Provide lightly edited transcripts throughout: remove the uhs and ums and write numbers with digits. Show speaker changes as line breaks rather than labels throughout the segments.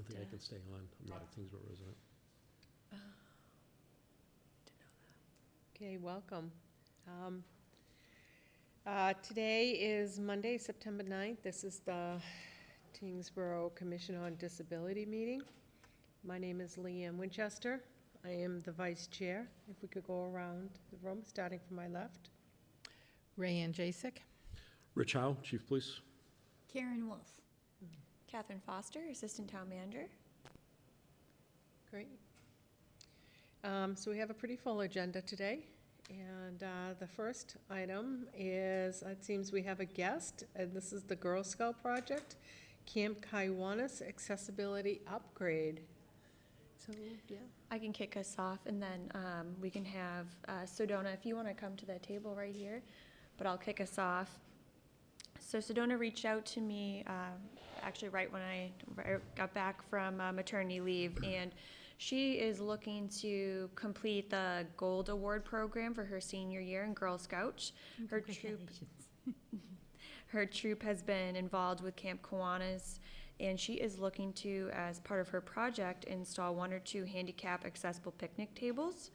don't think I can stay on. I'm not a Tyngsborough resident.
Okay, welcome. Today is Monday, September 9th. This is the Tyngsborough Commission on Disability meeting. My name is Leanne Winchester. I am the vice chair. If we could go around the room, starting from my left.
Rayanne Jasek.
Rich Howe, Chief of Police.
Karen Wolf. Catherine Foster, Assistant Town Manager.
Great. So we have a pretty full agenda today. And the first item is, it seems we have a guest, and this is the Girl Scout Project, Camp Kiwanis Accessibility Upgrade. So, yeah.
I can kick us off, and then we can have Sedona, if you want to come to the table right here, but I'll kick us off. So Sedona reached out to me actually right when I got back from maternity leave, and she is looking to complete the Gold Award program for her senior year in Girl Scouts. Her troop has been involved with Camp Kiwanis, and she is looking to, as part of her project, install 1 or 2 handicap accessible picnic tables.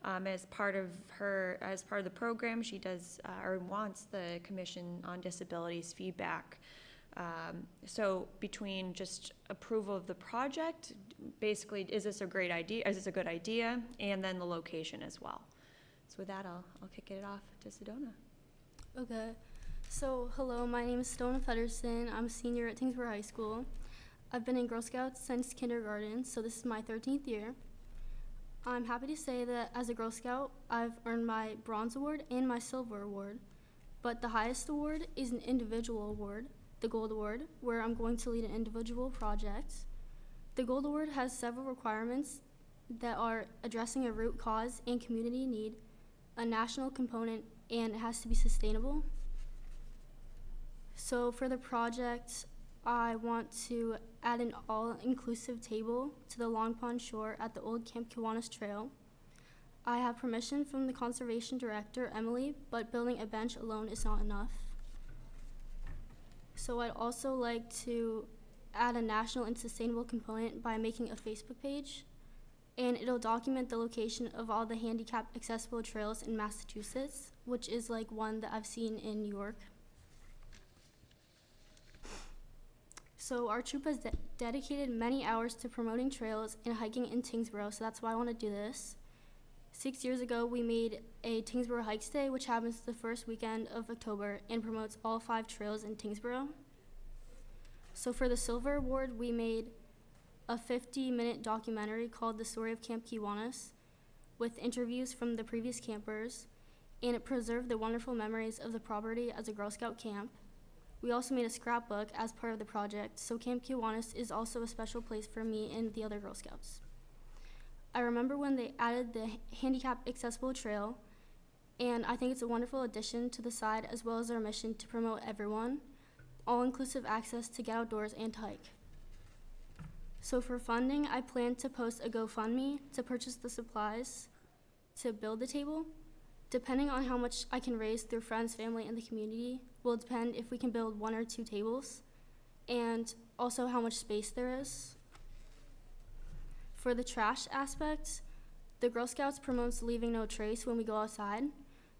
As part of the program, she does or wants the Commission on Disabilities feedback. So between just approval of the project, basically, is this a great idea? Is this a good idea? And then the location as well. So with that, I'll kick it off to Sedona.
Okay. So, hello, my name is Sedona Feddersen. I'm a senior at Tyngsborough High School. I've been in Girl Scouts since kindergarten, so this is my 13th year. I'm happy to say that as a Girl Scout, I've earned my Bronze Award and my Silver Award. But the highest award is an individual award, the Gold Award, where I'm going to lead an individual project. The Gold Award has several requirements that are addressing a root cause and community need, a national component, and it has to be sustainable. So for the project, I want to add an all-inclusive table to the Long Pond shore at the old Camp Kiwanis Trail. I have permission from the Conservation Director, Emily, but building a bench alone is not enough. So I'd also like to add a national and sustainable component by making a Facebook page, and it'll document the location of all the handicap accessible trails in Massachusetts, which is like one that I've seen in New York. So our troop has dedicated many hours to promoting trails and hiking in Tyngsborough, so that's why I want to do this. 6 years ago, we made a Tyngsborough Hikes Day, which happens the first weekend of October and promotes all 5 trails in Tyngsborough. So for the Silver Award, we made a 50-minute documentary called The Story of Camp Kiwanis with interviews from the previous campers, and it preserved the wonderful memories of the property as a Girl Scout camp. We also made a scrapbook as part of the project, so Camp Kiwanis is also a special place for me and the other Girl Scouts. I remember when they added the handicap accessible trail, and I think it's a wonderful addition to the side as well as our mission to promote everyone, all-inclusive access to get outdoors and to hike. So for funding, I plan to post a GoFundMe to purchase the supplies to build the table. Depending on how much I can raise through friends, family, and the community will depend if we can build 1 or 2 tables, and also how much space there is. For the trash aspect, the Girl Scouts promotes leaving no trace when we go outside.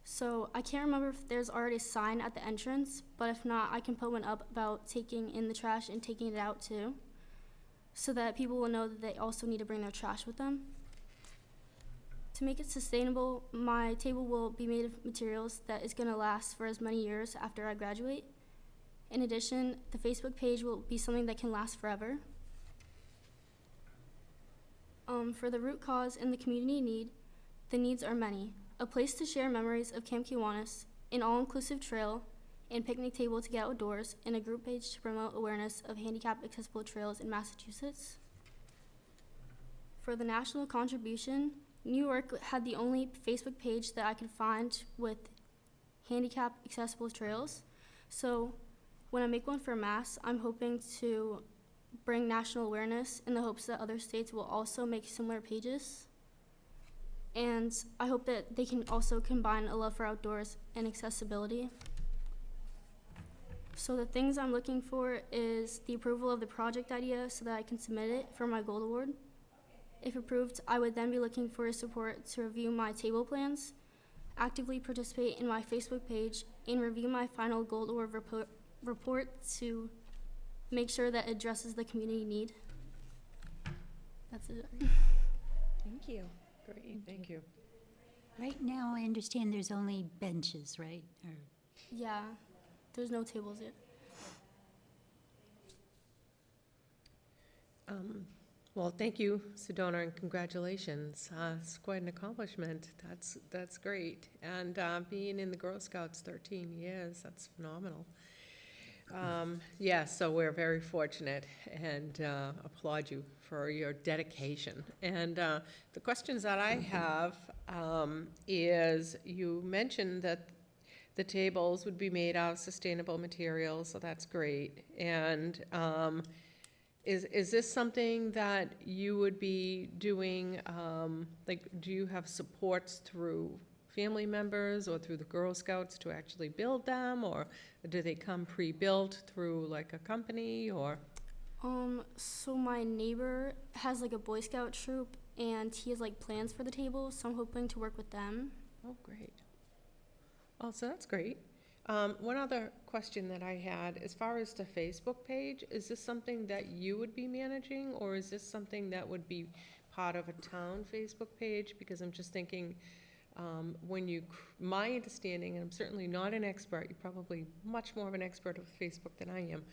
So I can't remember if there's already a sign at the entrance, but if not, I can put one up about taking in the trash and taking it out too, so that people will know that they also need to bring their trash with them. To make it sustainable, my table will be made of materials that is going to last for as many years after I graduate. In addition, the Facebook page will be something that can last forever. For the root cause and the community need, the needs are many. A place to share memories of Camp Kiwanis, an all-inclusive trail, and picnic table to get outdoors, and a group page to promote awareness of handicap accessible trails in Massachusetts. For the national contribution, New York had the only Facebook page that I could find with handicap accessible trails. So when I make one for Mass, I'm hoping to bring national awareness in the hopes that other states will also make similar pages. And I hope that they can also combine a love for outdoors and accessibility. So the things I'm looking for is the approval of the project idea so that I can submit it for my gold award. If approved, I would then be looking for support to review my table plans, actively participate in my Facebook page, and review my final gold award report to make sure that it addresses the community need. That's it.
Thank you.
Great, thank you.
Right now, I understand there's only benches, right? Or
Yeah, there's no tables yet.
Well, thank you, Sedona, and congratulations. It's quite an accomplishment. That's great. And being in the Girl Scouts 13 years, that's phenomenal. Yeah, so we're very fortunate and applaud you for your dedication. And the questions that I have is, you mentioned that the tables would be made out of sustainable materials, so that's great. And is this something that you would be doing, like, do you have supports through family members or through the Girl Scouts to actually build them, or do they come pre-built through like a company, or?
So my neighbor has like a Boy Scout troop, and he has like plans for the tables, so I'm hoping to work with them.
Oh, great. Oh, so that's great. One other question that I had, as far as the Facebook page, is this something that you would be managing, or is this something that would be part of a town Facebook page? Because I'm just thinking, my understanding, and I'm certainly not an expert, you're probably much more of an expert of Facebook than I am,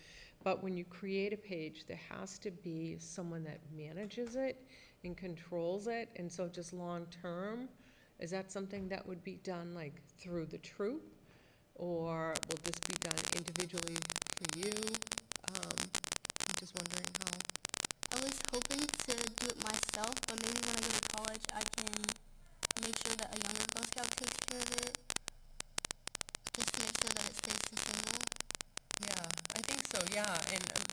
but when you create a page, there has to be someone that manages it and controls it, and so just long-term, is that something that would be done like through the troop, or will this be done individually for you? I'm just wondering how.
I was hoping to do it myself, but maybe when I go to college, I can make sure that a younger Girl Scout takes care of it, just to make sure that it stays sustainable.
Yeah, I think so, yeah,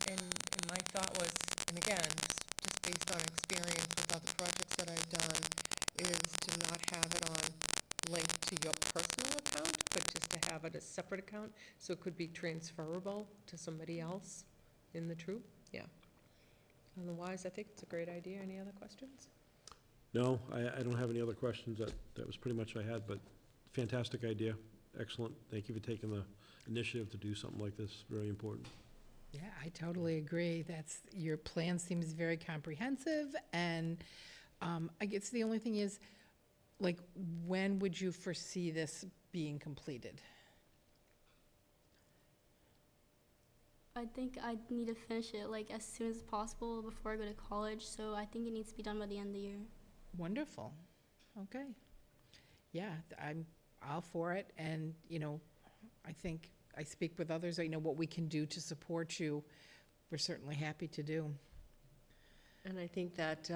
and my thought was, and again, just based on experience with other projects that I've done, is to not have it on linked to your personal account, but just to have it a separate account, so it could be transferable to somebody else in the troop, yeah. Otherwise, I think it's a great idea. Any other questions?
No, I don't have any other questions. That was pretty much what I had, but fantastic idea. Excellent. Thank you for taking the initiative to do something like this. Very important.
Yeah, I totally agree. Your plan seems very comprehensive, and I guess the only thing is, like, when would you foresee this being completed?
I think I need to finish it like as soon as possible before I go to college, so I think it needs to be done by the end of the year.
Wonderful. Okay. Yeah, I'm all for it, and, I think I speak with others, what we can do to support you, we're certainly happy to do.
And I think that,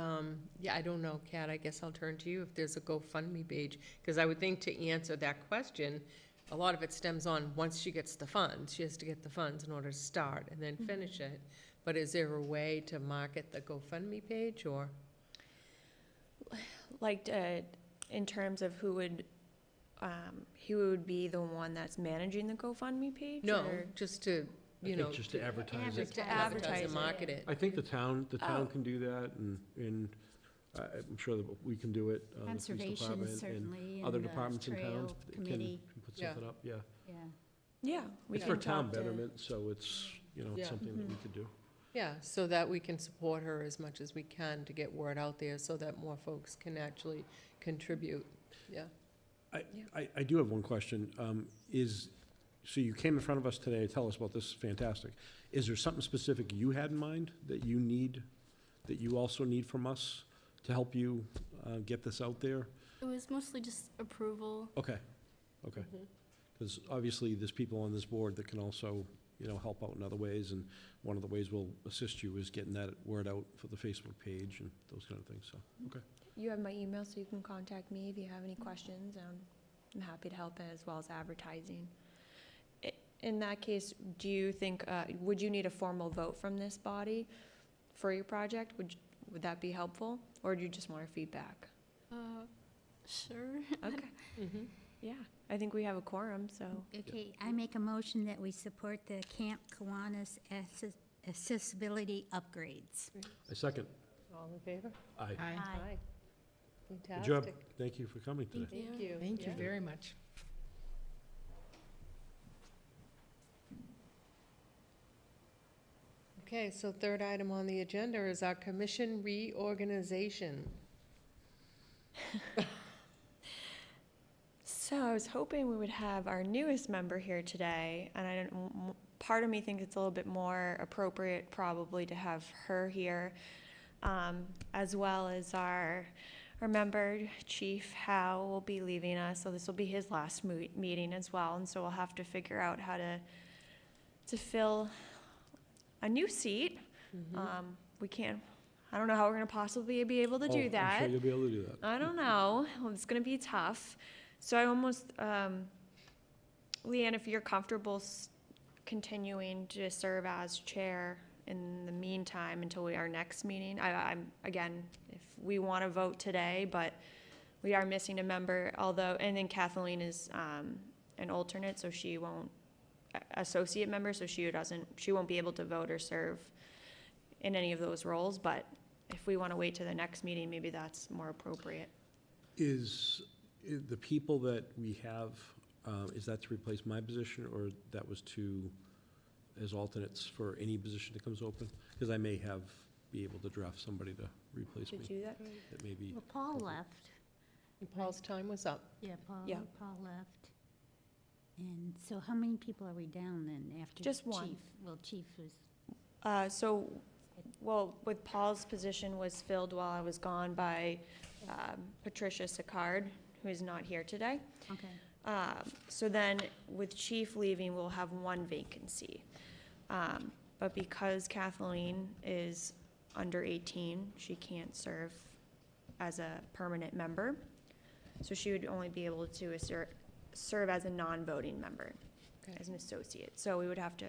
yeah, I don't know, Kat, I guess I'll turn to you if there's a GoFundMe page, because I would think to answer that question, a lot of it stems on, once she gets the funds, she has to get the funds in order to start and then finish it. But is there a way to market the GoFundMe page, or?
Like, in terms of who would be the one that's managing the GoFundMe page?
No,
or-
just to,
I think just to advertise it.
just to
Advertise
advertise and
it.
market it.
I think the town
Oh.
can do that, and I'm sure that we can do it. The police
conservation
department and
certainly, and
other
the
departments in town
trail
can
committee,
put
Yeah.
something up, yeah.
yeah.
Yeah, we
It's for
can
town
talk to.
betterment, so it's,
Yeah.
it's something that we could do.
Yeah, so that we can support her as much as we can to get word out there so that more folks can actually contribute, yeah.
I do have one question. So you came in front of us today to tell us about this, fantastic. Is there something specific you had in mind that you also need from us to help you get this out there?
It was mostly just approval.
Okay. Because obviously, there's people on this board that can also, help out in other ways, and one of the ways we'll assist you is getting that word out for the Facebook page and those kind of things, so, okay.
You have my email, so you can contact me if you have any questions. I'm happy to help as well as advertising. In that case, do you think, would you need a formal vote from this body for your project? Would that be helpful, or do you just want our feedback?
Sure.
Okay. Yeah, I think we have a quorum, so.
Okay, I make a motion that we support the Camp Kiwanis accessibility upgrades.
I second.
All in favor?
Aye.
Aye.
Aye.
Good job.
Fantastic.
Thank you for coming today.
Thank you.
Thank you
Yeah.
very much.
Okay, so third item on the agenda is our commission reorganization.
So I was hoping we would have our newest member here today, and I don't, part of me thinks it's a little bit more appropriate probably to have her here, as well as our member, Chief Howe, will be leaving us, so this will be his last meeting as well, and so we'll have to figure out how to fill a new seat. We can't, I don't know how we're gonna possibly be able to
Oh,
do
I'm
that.
sure you'll be able to do that.
I don't know. Well, it's gonna be tough. So I almost, Leanne, if you're comfortable continuing to serve as chair in the meantime until our next meeting, I'm, again, if we want to vote today, but we are missing a member, although, and then Kathleen is, an alternate, so she won't, associate member, so she won't be able to vote or serve in any of those roles, but if we want to wait to the next meeting, maybe that's more appropriate.
Is the people that we have, is that to replace my position, or that was as alternates for any position that comes open? Because I may be able to draft somebody to replace me.
Did you do that?
That may be.
Well, Paul left.
And Paul's time was up.
Yeah,
Yeah.
Paul left. And so how many people are we down then after?
Just one.
Chief? Well, Chief was,
With Paul's position was filled while I was gone by Patricia Sicard, who is not here today.
okay.
So then with Chief leaving, we'll have one vacancy. But because Kathleen is under 18, she can't serve as a permanent member. So she would only be able to serve as a non-voting member,
Okay.
as an associate. So we would have to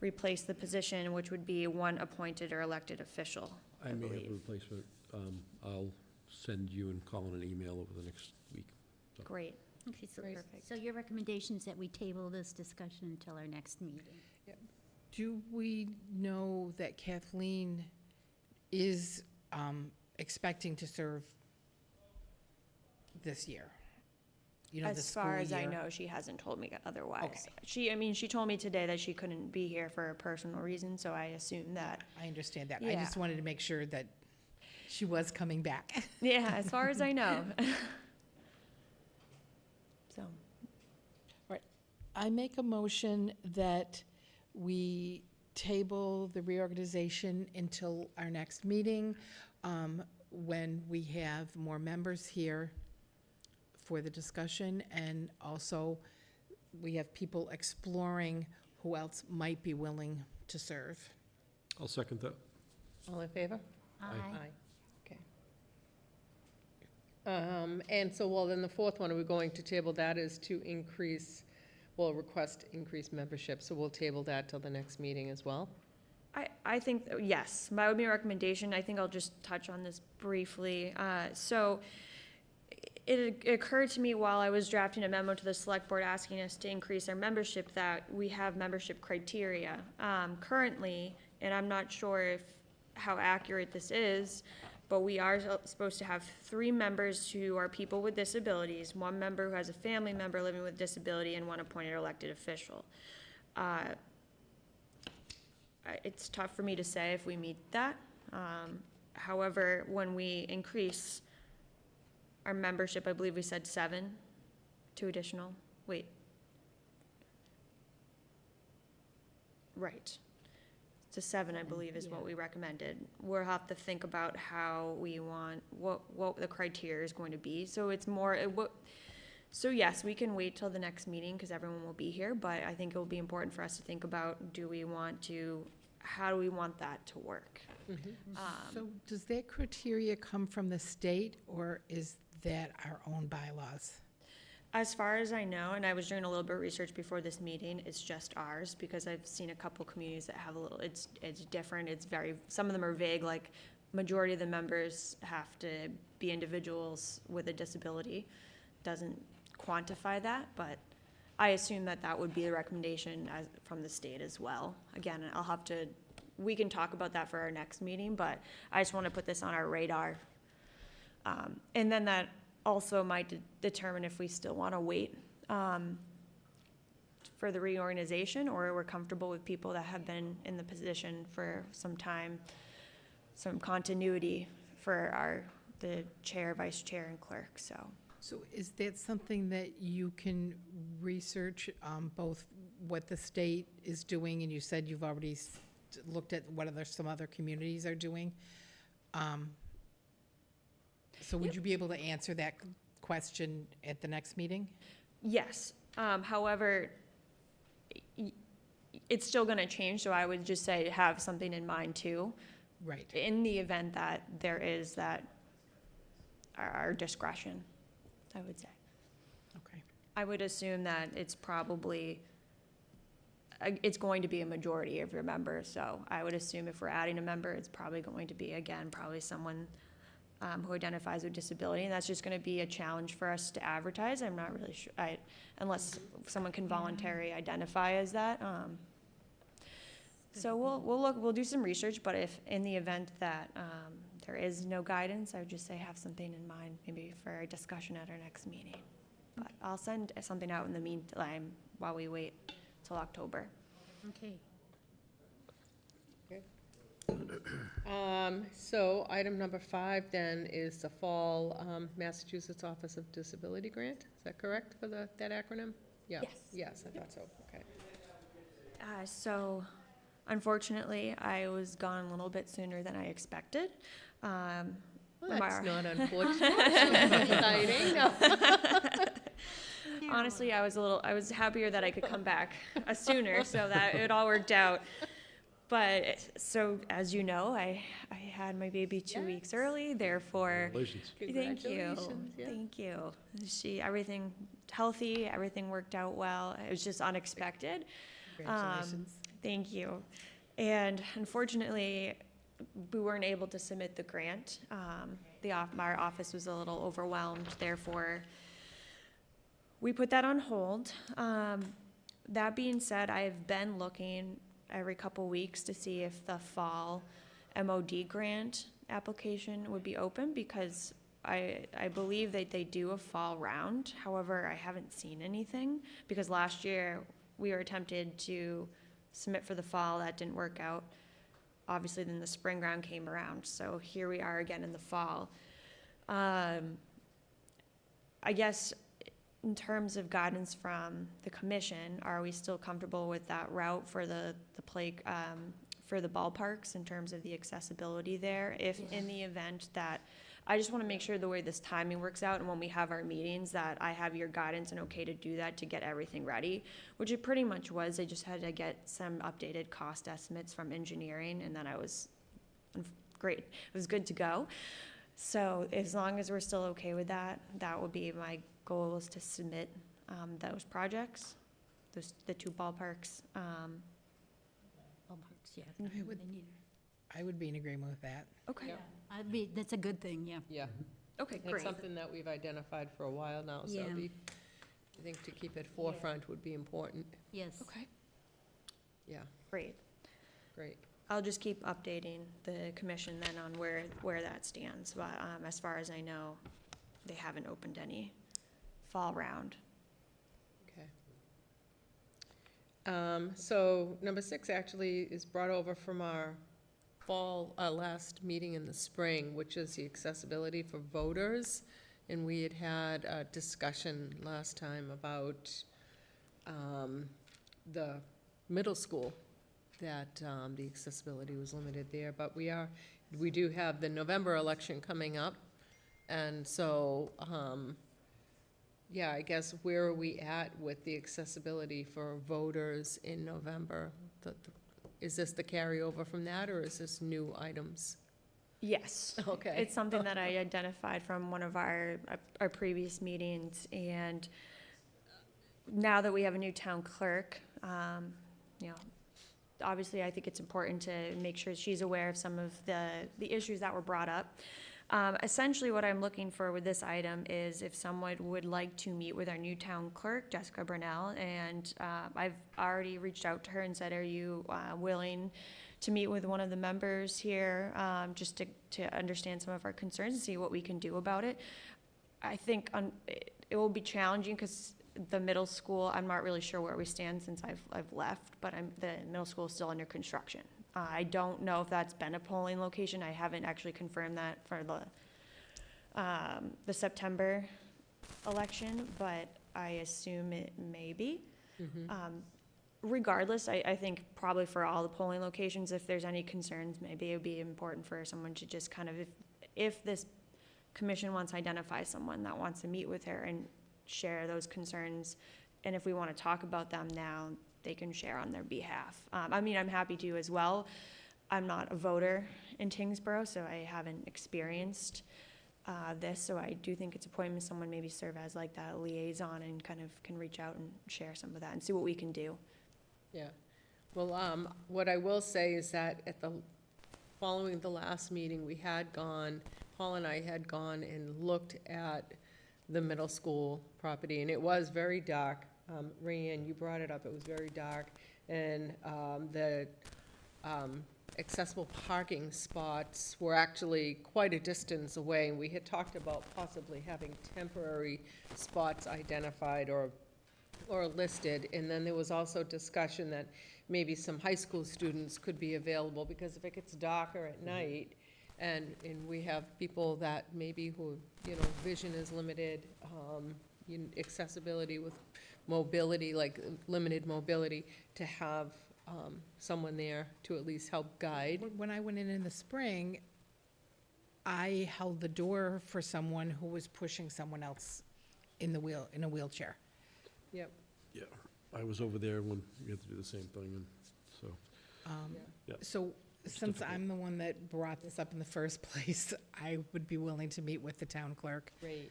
replace the position, which would be one appointed or elected official, I
may have a
believe.
replacement. I'll send you and Colin an email over the next week.
Great.
Okay, so,
Great.
Perfect.
so your recommendation is that we table this discussion until our next meeting?
Do we know that Kathleen is expecting to serve this year? You know, the
As far
school
as I
year?
know, she hasn't told me otherwise.
Okay.
She told me today that she couldn't be here for a personal reason, so I assume that,
I understand that. I
Yeah.
just wanted to make sure that she was coming back.
yeah, as far as I know. So,
I make a motion that we table the reorganization until our next meeting, when we have more members here for the discussion, and also we have people exploring who else might be willing to serve.
I'll second that.
All in favor?
Aye.
Okay. And so, well, then the fourth one, are we going to table that is to request increased membership, so we'll table that till the next meeting as well?
I think, yes, that would be a recommendation. I think I'll just touch on this briefly. So it occurred to me while I was drafting a memo to the select board asking us to increase our membership that we have membership criteria. Currently, and I'm not sure how accurate this is, but we are supposed to have 3 members who are people with disabilities, 1 member who has a family member living with disability, and 1 appointed elected official. It's tough for me to say if we meet that. However, when we increase our membership, I believe we said 7, 2 additional, wait. Right. To 7, I believe, is what we recommended. We'll have to think about how we want, what the criteria is going to be. So it's more, so yes, we can wait till the next meeting because everyone will be here, but I think it will be important for us to think about, how do we want that to work?
So does that criteria come from the state, or is that our own bylaws?
As far as I know, and I was doing a little bit of research before this meeting, it's just ours, because I've seen a couple communities that have it's different, some of them are vague, like majority of the members have to be individuals with a disability. Doesn't quantify that, but I assume that that would be the recommendation from the state as well. Again, we can talk about that for our next meeting, but I just want to put this on our radar. And then that also might determine if we still want to wait for the reorganization, or we're comfortable with people that have been in the position for some time, some continuity for the chair, vice chair, and clerk, so.
So is that something that you can research, both what the state is doing, and you said you've already looked at what some other communities are doing? So would you be able to answer that question at the next meeting?
Yes, however, it's still gonna change, so I would just say have something in mind too,
Right.
in the event that there is that, our discretion, I would say.
Okay.
I would assume that it's probably, it's going to be a majority of your members, so I would assume if we're adding a member, it's probably going to be, again, probably someone who identifies with disability, and that's just gonna be a challenge for us to advertise. I'm not really sure, unless someone can voluntarily identify as that. So we'll do some research, but if, in the event that there is no guidance, I would just say have something in mind, maybe for a discussion at our next meeting. But I'll send something out in the meantime while we wait till October.
Okay.
So item number 5 then is the fall Massachusetts Office of Disability Grant. Is that correct for that acronym? Yeah.
Yes.
Yes, I thought so, okay.
So unfortunately, I was gone a little bit sooner than I expected.
Well,
Am I-
that's not unfortunate, it's exciting.
Honestly, I was happier that I could come back sooner, so that it all worked out. But, so, as you know, I had my baby 2 weeks early, therefore,
Congratulations.
thank you,
Congratulations, yeah.
thank you. Everything healthy, everything worked out well, it was just unexpected.
Congratulations.
Thank you. And unfortunately, we weren't able to submit the grant. Our office was a little overwhelmed, therefore, we put that on hold. That being said, I've been looking every couple weeks to see if the fall MOD grant application would be open, because I believe that they do a fall round. However, I haven't seen anything, because last year we were attempted to submit for the fall. That didn't work out. Obviously, then the spring round came around, so here we are again in the fall. I guess in terms of guidance from the commission, are we still comfortable with that route for the play, for the ballparks in terms of the accessibility there? If in the event that, I just want to make sure the way this timing works out, and when we have our meetings, that I have your guidance and okay to do that, to get everything ready, which it pretty much was. I just had to get some updated cost estimates from engineering, and then I was great. It was good to go. So as long as we're still okay with that, that would be my goal, is to submit those projects, the 2 ballparks.
Ballparks, yeah.
I would-
They need-
I would be in agreement with that.
Okay,
Yeah.
That's a good thing, yeah.
Yeah,
okay,
it's
great.
something that we've identified for a while now, so
Yeah.
I think to keep it forefront would be important.
Yes.
Okay,
Yeah,
great.
great.
I'll just keep updating the commission then on where that stands. But as far as I know, they haven't opened any fall round.
Okay. So number 6 actually is brought over from our fall, last meeting in the spring, which is the accessibility for voters. And we had a discussion last time about the middle school, that the accessibility was limited there. But we do have the November election coming up. And so, yeah, I guess where are we at with the accessibility for voters in November? Is this the carryover from that, or is this new items?
Yes.
Okay.
It's something that I identified from one of our previous meetings, and now that we have a new town clerk, you know, obviously I think it's important to make sure she's aware of some of the issues that were brought up. Essentially, what I'm looking for with this item is if someone would like to meet with our new town clerk, Jessica Brunel, and I've already reached out to her and said, are you willing to meet with one of the members here, just to understand some of our concerns and see what we can do about it? I think it will be challenging because the middle school, I'm not really sure where we stand since I've left, but the middle school is still under construction. I don't know if that's been a polling location. I haven't actually confirmed that for the September election, but I assume it may be. Regardless, I think probably for all the polling locations, if there's any concerns, maybe it would be important for someone to just kind of, if this commission wants to identify someone that wants to meet with her and share those concerns, and if we want to talk about them now, they can share on their behalf. I mean, I'm happy to as well. I'm not a voter in Tyngsborough, so I haven't experienced this, so I do think it's appointment someone maybe serve as like that liaison and kind of can reach out and share some of that and see what we can do.
Yeah. Well, what I will say is that following the last meeting, Paul and I had gone and looked at the middle school property, and it was very dark. Rayanne, you brought it up, it was very dark, and the accessible parking spots were actually quite a distance away, and we had talked about possibly having temporary spots identified or listed, and then there was also discussion that maybe some high school students could be available, because if it gets darker at night, and we have people that maybe who, vision is limited, accessibility with mobility, like limited mobility, to have someone there to at least help guide.
When I went in the spring, I held the door for someone who was pushing someone else in a wheelchair.
Yep.
Yeah, I was over there when we had to do the same thing, and so, Yeah.
So since
difficult.
I'm the one that brought this up in the first place, I would be willing to meet with the town clerk.
Great.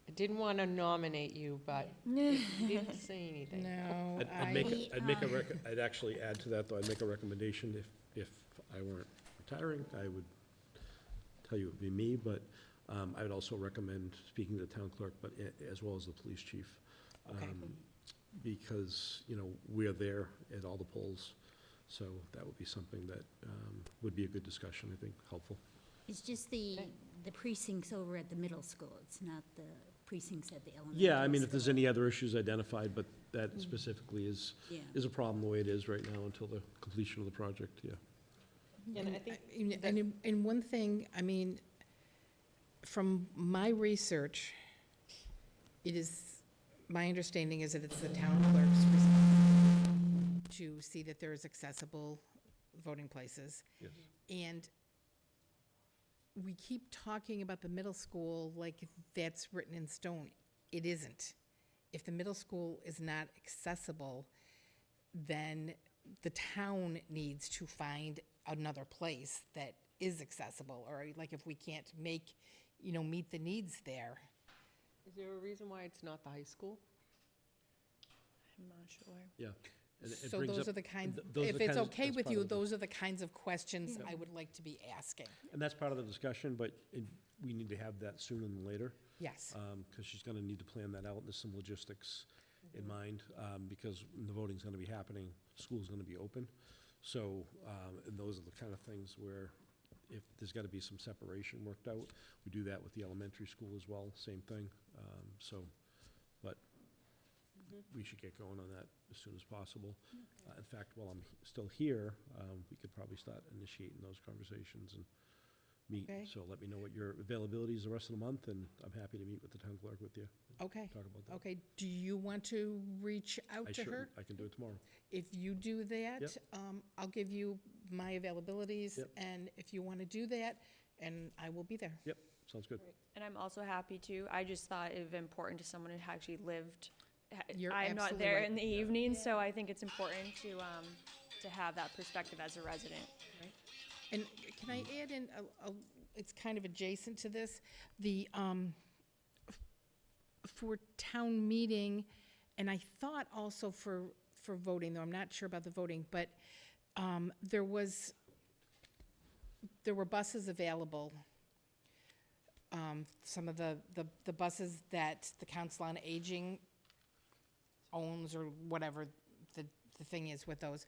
I didn't want to nominate you, but you didn't say anything.
No,
I'd actually add to that, though, I'd make a recommendation, if I weren't retiring, I would tell you it'd be me, but I would also recommend speaking to the town clerk, but as well as the police chief.
Okay.
Because, we're there at all the polls, so that would be something that would be a good discussion, I think, helpful.
It's just the precincts over at the middle school. It's not the precincts at the elementary.
Yeah, I mean, if there's
school.
any other issues identified, but that specifically is
Yeah.
a problem the way it is right now until the completion of the project, yeah.
And I think
And one thing, I mean, from my research, my understanding is that it's the town clerk's responsibility to see that there is accessible voting places.
Yes.
And we keep talking about the middle school like that's written in stone. It isn't. If the middle school is not accessible, then the town needs to find another place that is accessible, or like if we can't meet the needs there.
Is there a reason why it's not the high school?
I'm not sure.
Yeah. And it
So
brings
those
up-
are the kinds,
those are
if
the
it's
kinds-
okay
that's
with
part
you,
of the-
those are the kinds of questions I would like to be asking.
And that's part of the discussion, but we need to have that sooner than later,
Yes.
because she's going to need to plan that out, and there's some logistics in mind, because when the voting's going to be happening, school's going to be open. So, and those are the kind of things where if there's got to be some separation worked out, we do that with the elementary school as well, same thing. But we should get going on that as soon as possible. In fact, while I'm still here, we could probably start initiating those conversations and meet.
Okay.
So let me know what your availability is the rest of the month, and I'm happy to meet with the town clerk with you,
Okay.
talk about that.
Okay, do you want to reach out to her?
I can do it tomorrow.
If you do that,
Yep.
I'll give you my availabilities,
Yep.
and if you want to do that, and I will be there.
Sounds good.
And I'm also happy to, I just thought it was important to someone who actually lived.
You're
I'm not
absolutely
there
right.
in the evening, so I think it's important to have that perspective as a resident.
And can I add in, it's kind of adjacent to this, for town meeting, and I thought also for voting, though I'm not sure about the voting, but there were buses available some of the buses that the Council on Aging owns, or whatever the thing is with those.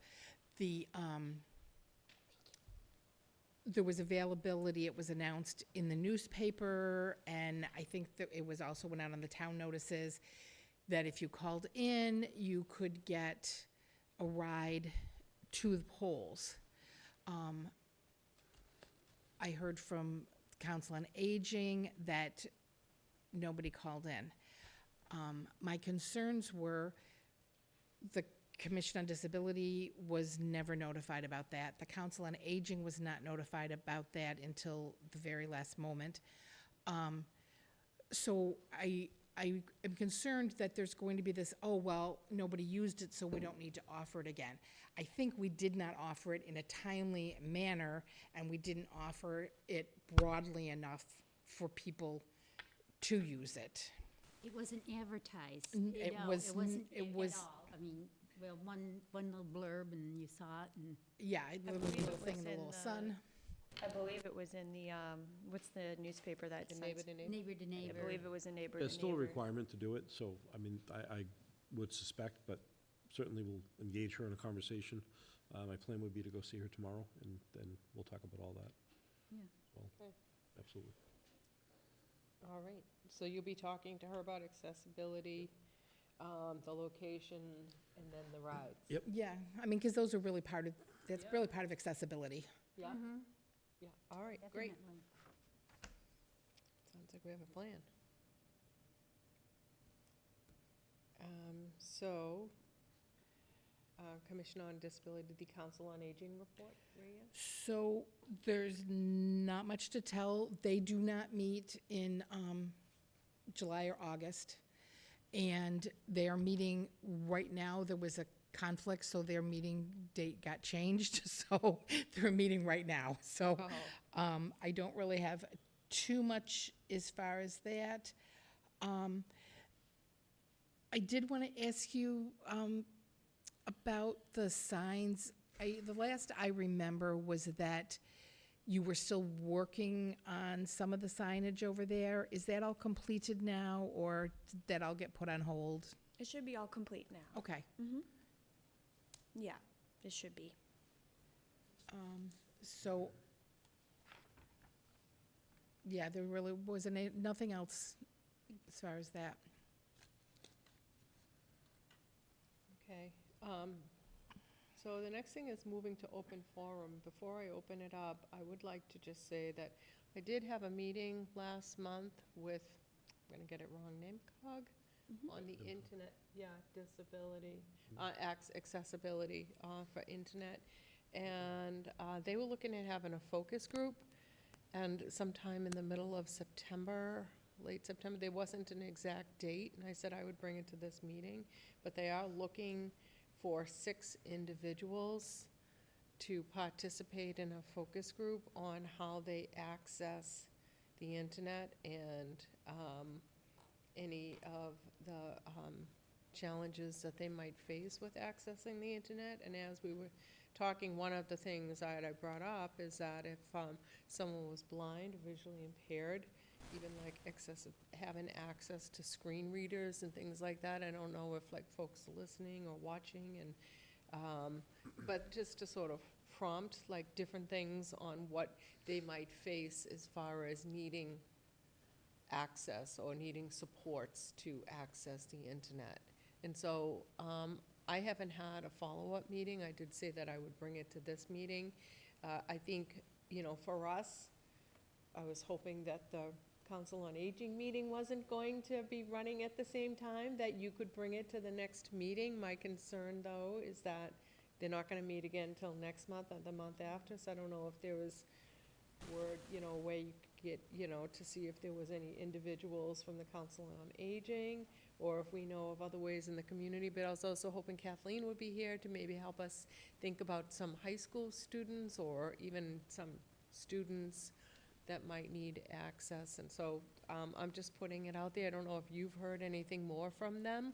There was availability, it was announced in the newspaper, and I think that it was also went out on the town notices, that if you called in, you could get a ride to the polls. I heard from Council on Aging that nobody called in. My concerns were the Commission on Disability was never notified about that. The Council on Aging was not notified about that until the very last moment. So I am concerned that there's going to be this, oh, well, nobody used it, so we don't need to offer it again. I think we did not offer it in a timely manner, and we didn't offer it broadly enough for people to use it.
It wasn't advertised.
It
No,
was
it wasn't
it
at
was-
all. I mean, well, one little blurb and you saw it and.
Yeah, the little
believe it
thing
was
in the
in
little
the-
sun.
I believe it was in the, what's the newspaper that
The
sends?
neighbor to neighbor.
Neighbor to
I
neighbor.
believe it was a neighbor to
There's still a
neighbor.
requirement to do it, so, I mean, I would suspect, but certainly we'll engage her in a conversation. My plan would be to go see her tomorrow, and then we'll talk about all that.
Yeah.
Well,
Okay.
absolutely.
All right, so you'll be talking to her about accessibility, the location, and then the rides?
Yep.
Yeah, I mean, because those are really part of, that's really part of accessibility.
Yeah?
Mm-hmm.
Yeah, all right, great.
Definitely.
Sounds like we have a plan. So, Commission on Disability, the Council on Aging report, Rhea?
So there's not much to tell. They do not meet in July or August. And they are meeting right now. There was a conflict, so their meeting date got changed. So they're meeting right now. So
Oh,
I don't really have too much as far as that. I did want to ask you about the signs. The last I remember was that you were still working on some of the signage over there. Is that all completed now, or did that all get put on hold?
It should be all complete now.
Okay.
Yeah, it should be.
So, yeah, there really wasn't nothing else as far as that.
okay. So the next thing is moving to open forum. Before I open it up, I would like to just say that I did have a meeting last month with, I'm gonna get it wrong, NIMCOG, on the internet, yeah, disability, accessibility for internet. And they were looking at having a focus group, and sometime in the middle of September, late September, there wasn't an exact date, and I said I would bring it to this meeting, but they are looking for 6 individuals to participate in a focus group on how they access the internet and any of the challenges that they might face with accessing the internet. And as we were talking, one of the things that I brought up is that if someone was blind, visually impaired, even like having access to screen readers and things like that. I don't know if like folks are listening or watching, and but just to sort of prompt like different things on what they might face as far as needing access or needing supports to access the internet. And so I haven't had a follow-up meeting. I did say that I would bring it to this meeting. I think, for us, I was hoping that the Council on Aging meeting wasn't going to be running at the same time, that you could bring it to the next meeting. My concern, though, is that they're not gonna meet again until next month or the month after, so I don't know if there was word, a way you could get, to see if there was any individuals from the Council on Aging, or if we know of other ways in the community. But I was also hoping Kathleen would be here to maybe help us think about some high school students, or even some students that might need access. And so I'm just putting it out there. I don't know if you've heard anything more from them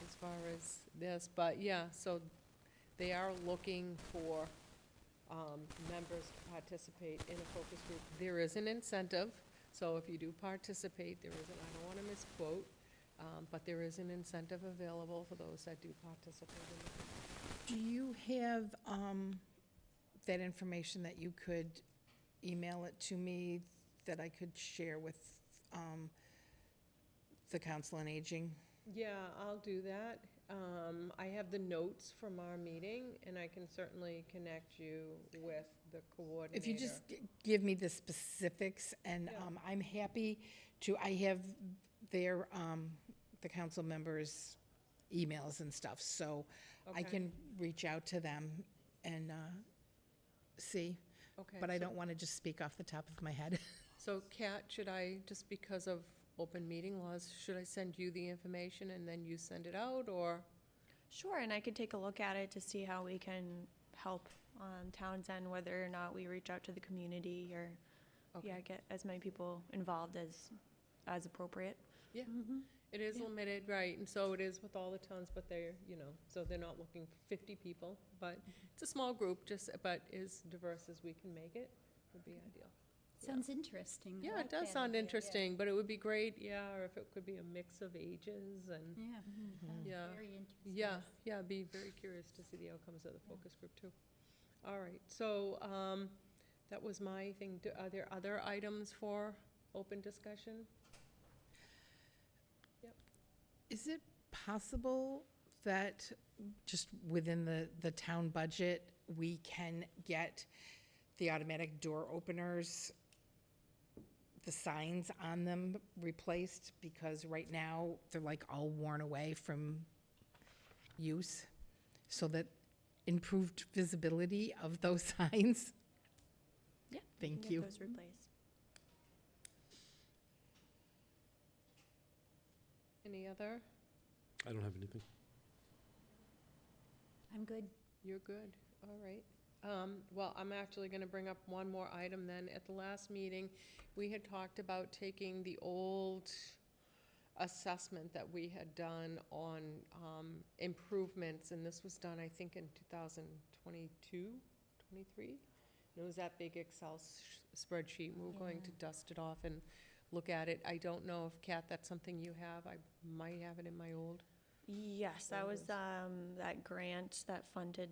as far as this, but yeah, so they are looking for members to participate in a focus group. There is an incentive So if you do participate, there is, and I don't want to misquote, but there is an incentive available for those that do participate in the
Do you have that information that you could email it to me that I could share with the Council on Aging?
Yeah, I'll do that. I have the notes from our meeting, and I can certainly connect you with the coordinator.
If you just give me the specifics, and
Yeah.
I'm happy to, I have their, the council members' emails and stuff, so I
Okay.
can reach out to them and see,
Okay,
but I
so-
don't want to just speak off the top of my head.
So Kat, should I, just because of open meeting laws, should I send you the information and then you send it out, or?
Sure, and I could take a look at it to see how we can help on Town's End, whether or not we reach out to the community or,
Okay.
yeah, get as many people involved as appropriate.
Yeah,
Mhm.
it is
Yeah.
limited, right, and so it is with all the towns, but they're, so they're not looking for 50 people, but it's a small group, but as diverse as we can make it would be ideal.
Sounds interesting. I
Yeah,
like
it does
that
sound
idea, yeah.
interesting, but it would be great, yeah, or if it could be a mix of ages and,
Yeah. sounds
Yeah.
Very interesting.
yeah, I'd be very curious to see the outcomes of the focus group too. All right, so, that was my thing. Are there other items for open discussion?
Is it possible that just within the town budget, we can get the automatic door openers, the signs on them replaced? Because right now, they're like all worn away from use, so that improved visibility of those signs.
Yeah.
Thank
Get
you.
those replaced.
Any other?
I don't have anything.
I'm good.
You're good, all right. Well, I'm actually gonna bring up one more item then. At the last meeting, we had talked about taking the old assessment that we had done on improvements, and this was done, I think, in 2022, 23? It was that big Excel spreadsheet. We were going to dust it off and look at it. I don't know if, Kat, that's something you have. I might have it in my old.
Yes, that was
Windows.
that grant that funded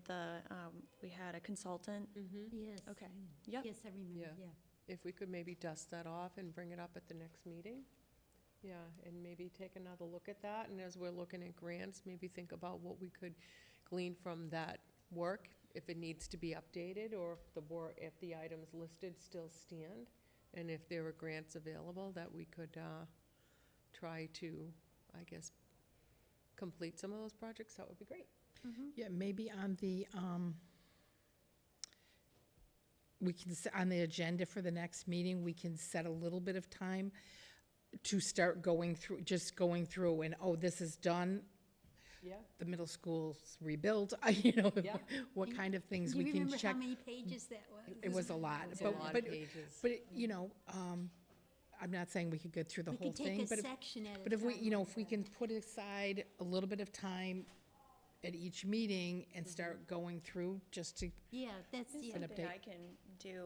we had a consultant.
Yes.
Okay. Yep.
Yes, I remember,
Yeah.
yeah.
If we could maybe dust that off and bring it up at the next meeting. Yeah, and maybe take another look at that, and as we're looking at grants, maybe think about what we could glean from that work, if it needs to be updated, or if the items listed still stand, and if there are grants available that we could try to, I guess, complete some of those projects, that would be great.
Yeah, maybe on the, we can, on the agenda for the next meeting, we can set a little bit of time to start going through, just going through and, oh, this is done,
Yeah,
the middle school's rebuilt,
Yeah.
what kind of things
Do
we
you
can
remember
check.
how many pages that was?
It was a lot,
it's a
but,
lot
but,
of pages.
but, I'm not saying we could go through the
We
whole
could take
thing,
a
but if,
section at a time.
but if we, if
like
we
that.
can put aside a little bit of time at each meeting and start going through, just to,
Yeah, that's,
It's
yeah.
An
something
update.
I can do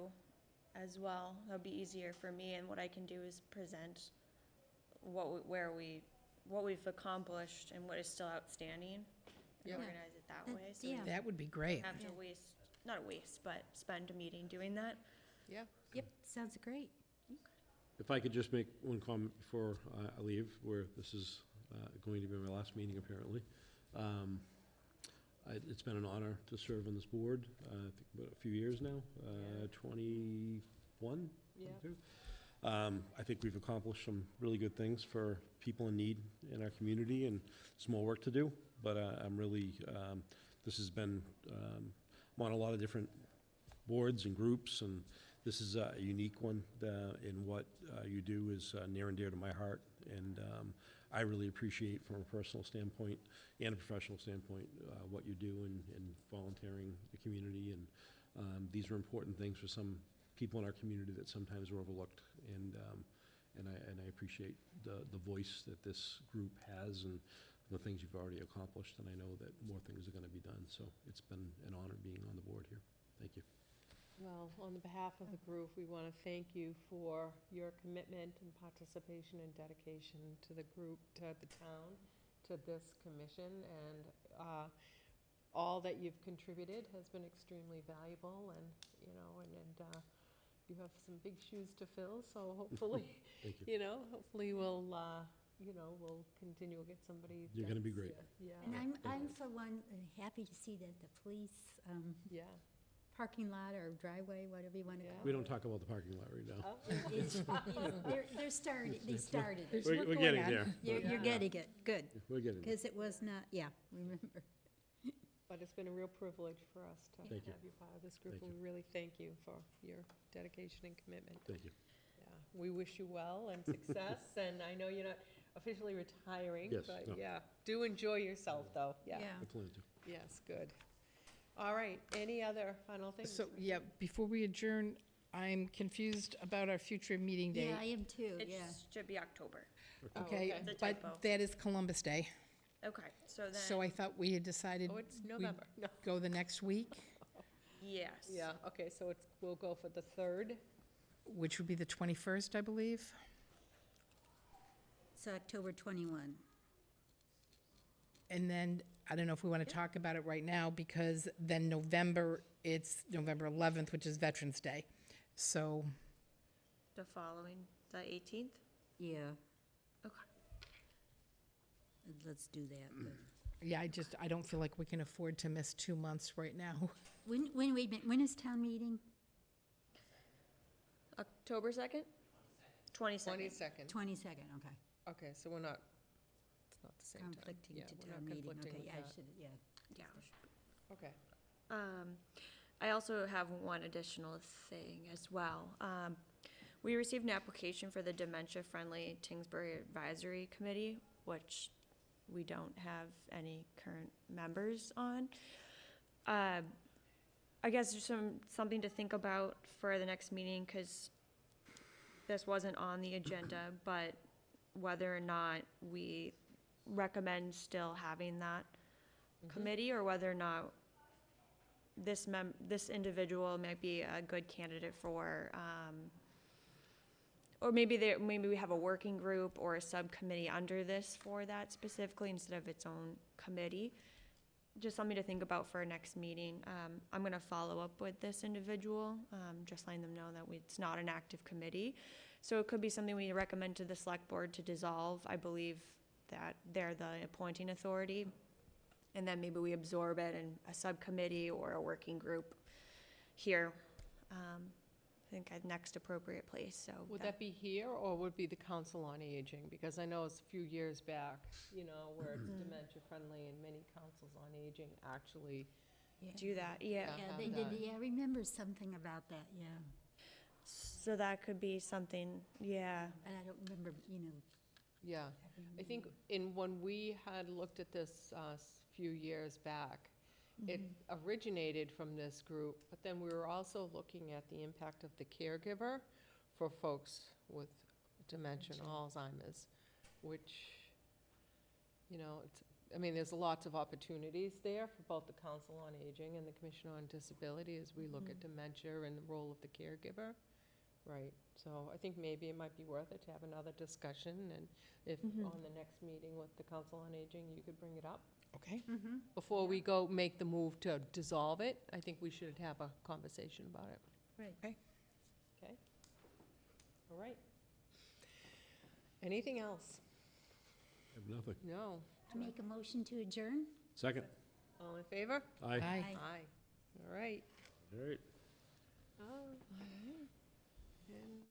as well. That'll be easier for me, and what I can do is present what we've accomplished and what is still outstanding, and
Yeah.
organize it that
That-
way, so we
yeah.
don't
that would be great.
have to waste, not a waste, but spend a meeting doing that.
Yeah,
Yep, sounds great.
If I could just make one comment before I leave, where this is going to be my last meeting apparently. It's been an honor to serve on this board, I think about a few years now,
Yeah.
21,
yeah.
22. I think we've accomplished some really good things for people in need in our community, and small work to do, but I'm really, this has been, I'm on a lot of different boards and groups, and this is a unique one, in what you do is near and dear to my heart, and I really appreciate from a personal standpoint and a professional standpoint what you do in volunteering the community, and these are important things for some people in our community that sometimes are overlooked, and I appreciate the voice that this group has and the things you've already accomplished, and I know that more things are going to be done, so it's been an honor being on the board here. Thank you.
Well, on behalf of the group, we want to thank you for your commitment and participation and dedication to the group, to the town, to this commission, and all that you've contributed has been extremely valuable, and, you know, and you have some big shoes to fill, so hopefully,
Thank you.
you know, hopefully we'll, you know, we'll continue to get somebody.
You're gonna be
that's,
great.
Yeah.
And I'm for one, happy to see that the police
Yeah.
parking lot or driveway, whatever you want to
Yeah.
call
We
it.
don't talk about the parking lot right now.
They started it.
There's
We're
work
we're
going
getting
on.
there.
You're getting it, good,
We're getting there.
because it was not, yeah, remember.
But it's been a real privilege for us to
Thank you.
have you part of this group,
Thank
and we really thank you for your dedication and commitment.
Thank you.
Yeah, we wish you well and success, and I know you're not officially retiring,
Yes,
but
no.
yeah, do enjoy yourself, though, yeah.
I plan to.
Yes, good. All right, any other final things?
So, yeah, before we adjourn, I'm confused about our future meeting date.
Yeah, I am too,
It
yeah.
should be October.
Oh,
Okay,
okay.
The typo.
but that is Columbus Day,
Okay, so then.
so I thought we had decided
Oh, it's
we'd
November, no,
go the next week,
Yes.
yeah, okay, so it's, we'll go for the 3rd.
which would be the 21st, I believe.
It's October 21.
And then, I don't know if we want to talk about it right now, because then November, it's November 11th, which is Veterans Day. So,
The following, the 18th?
Yeah,
Okay.
let's do that. but-
yeah, I don't feel like we can afford to miss 2 months right now.
Wait a minute, when is town meeting?
October 2nd? 22nd.
22nd.
22nd, okay.
Okay, so we're not, it's not the same time.
Conflicting
Yeah,
to
we're not
town meeting,
conflicting
okay,
with
yeah, I
that.
should, yeah.
Yeah.
Okay.
I also have one additional thing as well. We received an application for the dementia-friendly Tyngsborough Advisory Committee, which we don't have any current members on. I guess there's something to think about for the next meeting, because this wasn't on the agenda, but whether or not we recommend still having that committee, or whether or not this individual might be a good candidate for, or maybe we have a working group or a subcommittee under this for that specifically, instead of its own committee. Just something to think about for our next meeting. I'm gonna follow up with this individual, just letting them know that it's not an active committee. So it could be something we recommend to the select board to dissolve. I believe that they're the appointing authority. And then maybe we absorb it in a subcommittee or a working group here. I think a next appropriate place, so.
Would that be here, or would it be the Council on Aging? Because I know it's a few years back, you know, where it's dementia-friendly, and many councils on aging actually,
Do that, yeah.
Yeah.
Yeah,
have
they did,
that.
yeah, I remember something about that, yeah.
So that could be something, yeah.
And I don't remember,
yeah. I think when we had looked at this few years back, it originated from this group, but then we were also looking at the impact of the caregiver for folks with dementia and Alzheimer's, which, you know, there's lots of opportunities there for both the Council on Aging and the Commission on Disability as we look at dementia and the role of the caregiver. Right, so I think maybe it might be worth it to have another discussion, and if on the next meeting with the Council on Aging, you could bring it up.
Okay?
Before we go make the move to dissolve it, I think we should have a conversation about it.
right.
Okay? All right. Anything else?
I have nothing.
No.
I make a motion to adjourn?
Second.
All in favor?
Aye.
Aye.
Aye. All right.
All right.
Oh. And